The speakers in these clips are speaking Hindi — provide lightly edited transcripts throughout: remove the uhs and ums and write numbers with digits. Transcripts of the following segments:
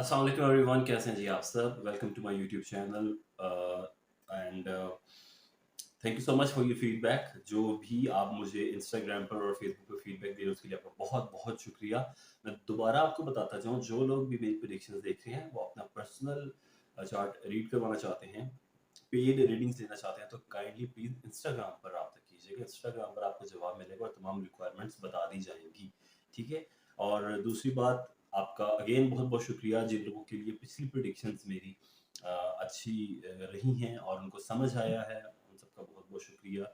अस्सलाम वालेकुम एवरीवन, कैसे हैं जी आप सब। Welcome to my YouTube channel and thank you so much for your feedback. जो भी आप मुझे इंस्टाग्राम पर और फेसबुक पर फीडबैक दे रहे हो उसके लिए आपका बहुत बहुत शुक्रिया। मैं दोबारा आपको बताता जाऊँ, जो लोग भी मेरी प्रेडिक्शंस देख रहे हैं वो अपना पर्सनल चार्ट रीड करवाना चाहते हैं, पेड रीडिंग्स लेना चाहते हैं, तो काइंडली प्लीज इंस्टाग्राम पर रब्ता कीजिएगा। इंस्टाग्राम पर आपको जवाब मिलेगा और तमाम रिक्वायरमेंट्स बता दी जाएंगी। ठीक है। और दूसरी बात, आपका अगेन बहुत बहुत शुक्रिया जिन लोगों के लिए पिछली प्रेडिक्शंस मेरी अच्छी रही हैं और उनको समझ आया है, उन सबका बहुत बहुत शुक्रिया।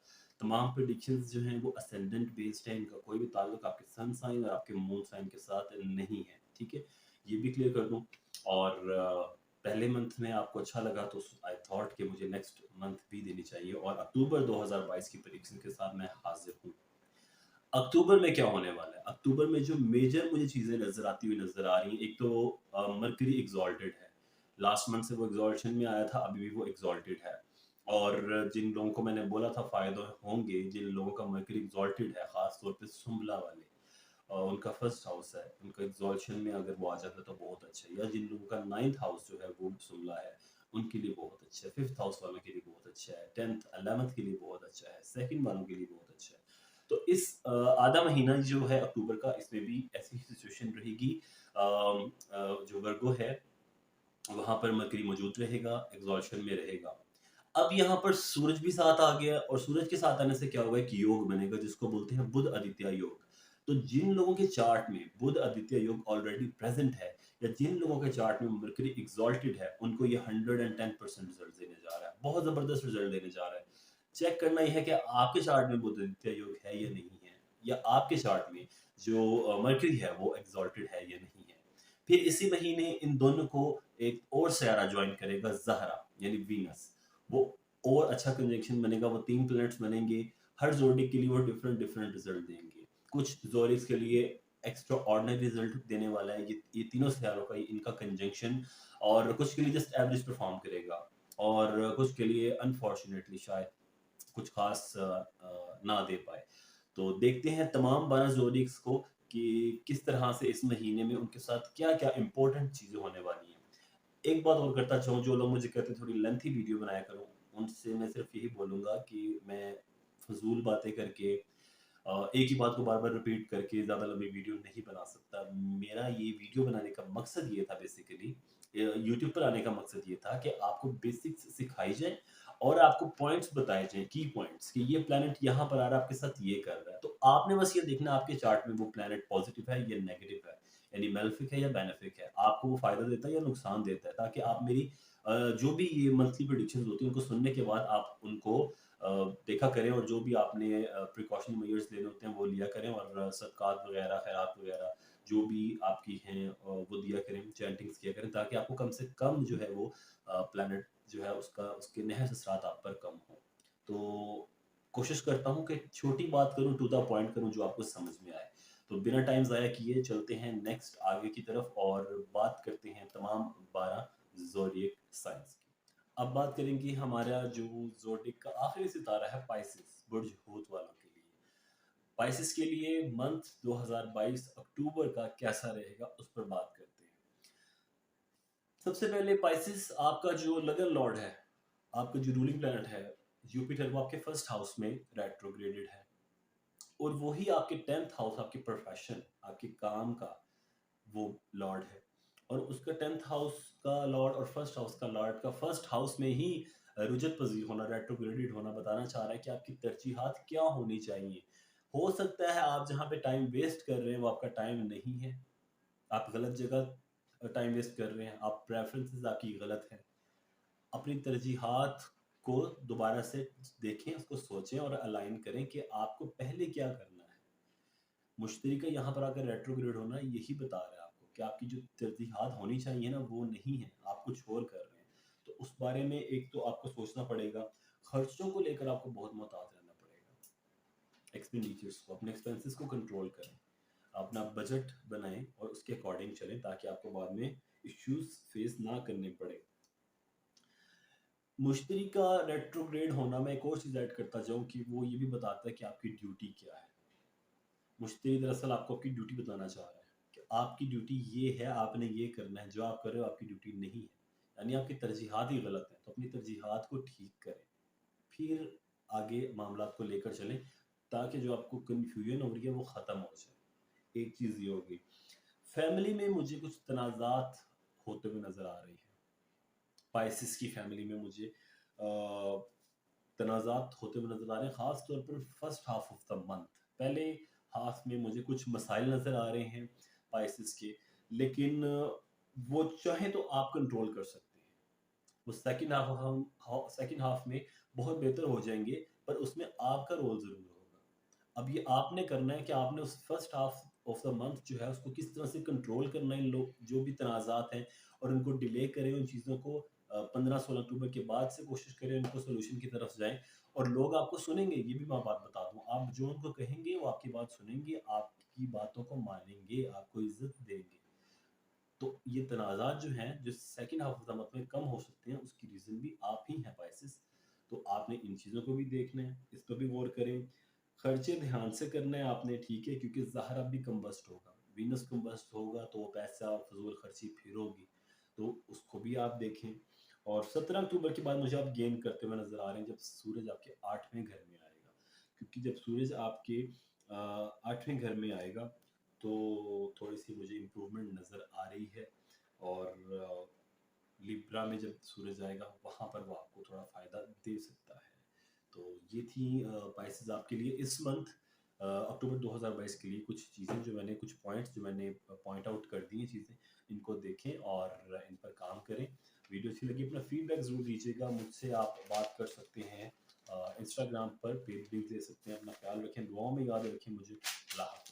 तमाम प्रेडिक्शंस जो हैं वो असेंडेंट बेस्ड है, इनका कोई भी ताल्लुक आपके सन साइन और आपके मून साइन के साथ नहीं है। ठीक है, ये भी क्लियर कर दूं। और पहले मंथ में आपको अच्छा लगा तो आई थॉट कि मुझे नेक्स्ट मंथ भी देनी चाहिए, और अक्टूबर 2022 की प्रेडिक्शन के साथ मैं हाजिर हूँ। अक्टूबर में क्या होने वाला है? अक्टूबर में जो मेजर मुझे चीज़ें नज़र आती हुई नज़र आ रही हैं, एक तो मरकरी एग्ज़ॉल्टेड है। लास्ट मंथ से वो एग्ज़ॉल्शन में आया था, अभी भी वो एग्ज़ॉल्टेड है। और जिन लोगों को मैंने बोला था फ़ायदे होंगे, जिन लोगों का मरकरी एग्ज़ॉल्टेड है, ख़ास तौर पे सुंबला वाले, उनका फर्स्ट हाउस है, उनका एग्ज़ॉल्शन में अगर वो आ जाता है तो बहुत अच्छा है। या जिन लोगों का 9th हाउस जो है वो सुंबला है, उनके लिए बहुत अच्छा है। 5th हाउस वालों के लिए बहुत अच्छा है। 10th 11th के लिए बहुत अच्छा है। 2nd वालों के लिए बहुत अच्छा है। तो इस आधा महीना जो है अक्टूबर का, इसमें भी ऐसी सिचुएशन रहेगी। जो वर्गो है वहां पर मरकरी मौजूद रहेगा, एग्जॉल्शन में रहेगा। अब यहाँ पर सूरज भी साथ आ गया, और सूरज के साथ आने से क्या होगा, एक योग बनेगा जिसको बोलते हैं बुध आदित्य योग। तो जिन लोगों के चार्ट में बुध आदित्य योग ऑलरेडी प्रेजेंट है, या जिन लोगों के चार्ट में मरकरी एग्जॉल्टेड है, उनको ये 110% रिजल्ट देने जा रहा है, बहुत जबरदस्त रिजल्ट देने जा रहा है। चेक करना यह है कि आपके चार्ट में बुध आदित्य योग है या नहीं है, या आपके चार्ट में जो मरकरी है वो एग्जॉल्टेड है या नहीं है। फिर इसी महीने इन दोनों को एक और सयारा ज्वाइन करेगा, ज़हरा यानी वीनस। वो और अच्छा कंजंक्शन बनेगा, वो 3 प्लैनेट्स बनेंगे। हर ज़ोडिएक के लिए वो डिफरेंट डिफरेंट रिजल्ट देंगे। कुछ ज़ोडिएक्स के लिए एक्स्ट्रा ऑर्डिनरी रिजल्ट देने वाला है ये तीनों सितारों का इनका कंजंक्शन। और कुछ के लिए जस्ट एवरेज परफॉर्म करेगा, और कुछ के लिए अनफॉर्चुनेटली शायद कुछ खास ना दे पाए। तो देखते हैं तमाम 12 ज़ोडिएक्स को कि किस तरह से इस महीने में उनके साथ क्या-क्या इम्पोर्टेंट चीज़ें होने वाली हैं। एक बात और करता चाहूँ, जो लोग मुझे कहते हैं थोड़ी लेंथी वीडियो बनाया करो, उनसे मैं सिर्फ यही बोलूँगा कि मैं फ़िज़ूल बातें करके एक ही बात को बार-बार रिपीट करके ज़्यादा लंबी वीडियो नहीं बना सकता। मेरा ये वीडियो बनाने का मकसद ये था बेसिकली, यूट्यूब पर आने का मकसद ये था कि आपको बेसिक्स सिखाई जाए और आपको पॉइंट्स बताए जाएँ, की पॉइंट्स, कि ये प्लैनेट यहाँ पर आ रहा है, आपके साथ ये कर रहा है। तो आपने बस ये देखना आपके चार्ट में वो प्लैनेट पॉज़िटिव है या नेगेटिव है, यानी मेलेफिक है या बेनेफिक है। आपको वो फ़ायदा देता है या नुकसान देता है, ताकि आप मेरी जो भी ये मंथली प्रेडिक्शंस होती हैं, उनको सुनने के बाद आप उनको देखा करें, और जो भी आपने प्रिकॉशनरी मेजर्स लेने होते हैं वो लिया करें, और सदक़ात वगैरह, खैरात वगैरह जो भी आपकी हैं वो दिया करें, चैंटिंग्स किया करें, ताकि आपको कम से कम जो है वो प्लैनेट जो है उसका उसके नहस असरात आप पर कम हो। तो कोशिश करता हूँ कि छोटी बात करूँ, टू द पॉइंट करूँ, जो आपको समझ में आए। तो बिना टाइम ज़ाया किए चलते हैं नेक्स्ट आगे की तरफ, और बात करते हैं तमाम 12 ज़ोडिएक साइंस की। अब बात करेंगे हमारा जो ज़ोडिएक का आखिरी सितारा है, पाइसेस, बुर्ज हूत वालों के लिए। पाइसेस के लिए मंथ 2022 अक्टूबर का कैसा रहेगा, उस पर बात करते हैं। सबसे पहले पाइसेस, आपका जो लगन लॉर्ड है, आपका जो रूलिंग प्लैनेट है जुपिटर, वो आपके फर्स्ट हाउस में रेट्रोग्रेडेड है, और वही आपके 10th हाउस, आपके प्रोफेशन, आपके काम का वो लॉर्ड है। और उसका 10th हाउस का लॉर्ड और फर्स्ट हाउस का लॉर्ड का फर्स्ट हाउस में ही रुजत पजीर होना, रेट्रोग्रेडेड होना, बताना चाह रहा है कि आपकी तरजीहात क्या होनी चाहिए। हो सकता है आप जहाँ पे टाइम वेस्ट कर रहे हैं वो आपका टाइम नहीं है, आप गलत जगह टाइम वेस्ट कर रहे हैं, आप प्रेफरेंसेस आपकी गलत है। अपनी तरजीहात को दोबारा से देखें, उसको सोचें और अलाइन करें कि आपको पहले क्या करना है। मुश्तरी का यहाँ पर आकर रेट्रोग्रेड होना यही बता रहा है आपको कि आपकी जो तरजीहात होनी चाहिए ना, वो नहीं है, आप कुछ और कर रहे हैं। तो उस बारे में एक तो आपको सोचना पड़ेगा। खर्चों को लेकर आपको बहुत मोहतात रहना पड़ेगा। एक्सपेंडिचर्स को, अपने एक्सपेंसेस को कंट्रोल करें, अपना बजट बनाएं और उसके अकॉर्डिंग चलें, ताकि आपको बाद में इश्यूज फेस ना करने पड़े। मुश्तरी का रेट्रोग्रेड होना, मैं एक और चीज़ ऐड करता जाऊँ कि वो ये भी बताता है कि आपकी ड्यूटी क्या है। मुश्तरी दरअसल आपको आपकी ड्यूटी बताना चाह रहा है कि आपकी ड्यूटी ये है, आपने ये करना है, जो आप कर रहे हो आपकी ड्यूटी नहीं है, यानी आपकी तरजीहात ही गलत हैं, तो अपनी तरजीहात को ठीक करें, फिर आगे मामलात को लेकर चलें, ताकि जो आपको कन्फ्यूजन हो रही है वो ख़त्म हो जाए। एक चीज़ ये हो गई। फैमिली में मुझे कुछ तनाज़ात होते हुए नज़र आ रही हैं। स्पाइसेस की फैमिली में मुझे तनाज़ात होते हुए नज़र आ रहे हैं, ख़ास तौर पर first half of the month. पहले हाफ में मुझे कुछ मसाइल नज़र आ रहे हैं स्पाइसेस के, लेकिन वो चाहें तो आप कंट्रोल कर सकते हैं। वो सेकंड हाफ में बहुत बेहतर हो जाएंगे, पर उसमें आपका रोल ज़रूर होगा। अब ये आपने करना है कि आपने उस first half of the month जो है उसको किस तरह से कंट्रोल करना है, इन लोग जो भी तनाज़ात हैं, और उनको डिले करें, उन चीज़ों को 15-16 अक्टूबर के बाद से कोशिश करें उनको सोल्यूशन की तरफ जाएं, और लोग आपको सुनेंगे। ये भी मैं बात बता दूं, आप जो उनको कहेंगे वो आपकी बात सुनेंगे, आपकी बातों को मानेंगे, आपको इज्जत देंगे। तो ये तनाज़ात जो हैं, जो second half of the month में कम हो सकते हैं, उसकी रीज़न भी आप ही हैं बायसेस। तो आपने इन चीज़ों को भी देखना है, इस पर भी गौर करें। खर्चे ध्यान से करना है आपने, ठीक है, क्योंकि ज़हर अब भी कम्बस्ट होगा, वीनस कम्बस्ट होगा तो वो पैसा फ़िज़ूल खर्ची फिर होगी, तो उसको भी आप देखें। और 17 अक्टूबर के बाद मुझे आप गेन करते हुए नज़र आ रहे हैं, जब सूरज आपके 8वें घर में आएगा। क्योंकि जब सूरज आपके 8वें घर में आएगा, तो थोड़ी-सी मुझे इम्प्रूवमेंट नज़र आ रही है। और लिब्रा में जब सूरज आएगा, वहाँ पर वो आपको थोड़ा फ़ायदा दे सकता है। तो ये थी पाइसेस आपके लिए इस मंथ, अक्टूबर 2022 के लिए कुछ चीज़ें जो मैंने, कुछ पॉइंट्स जो मैंने पॉइंट आउट कर दी हैं चीज़ें, इनको देखें और इन पर काम करें। वीडियो अच्छी लगी अपना फीडबैक ज़रूर दीजिएगा, मुझसे आप बात कर सकते हैं इंस्टाग्राम पर, पेज लिंक दे सकते हैं। अपना ख्याल रखें, दुआओं में याद रखें मुझे। अल्लाह हाफ़िज़।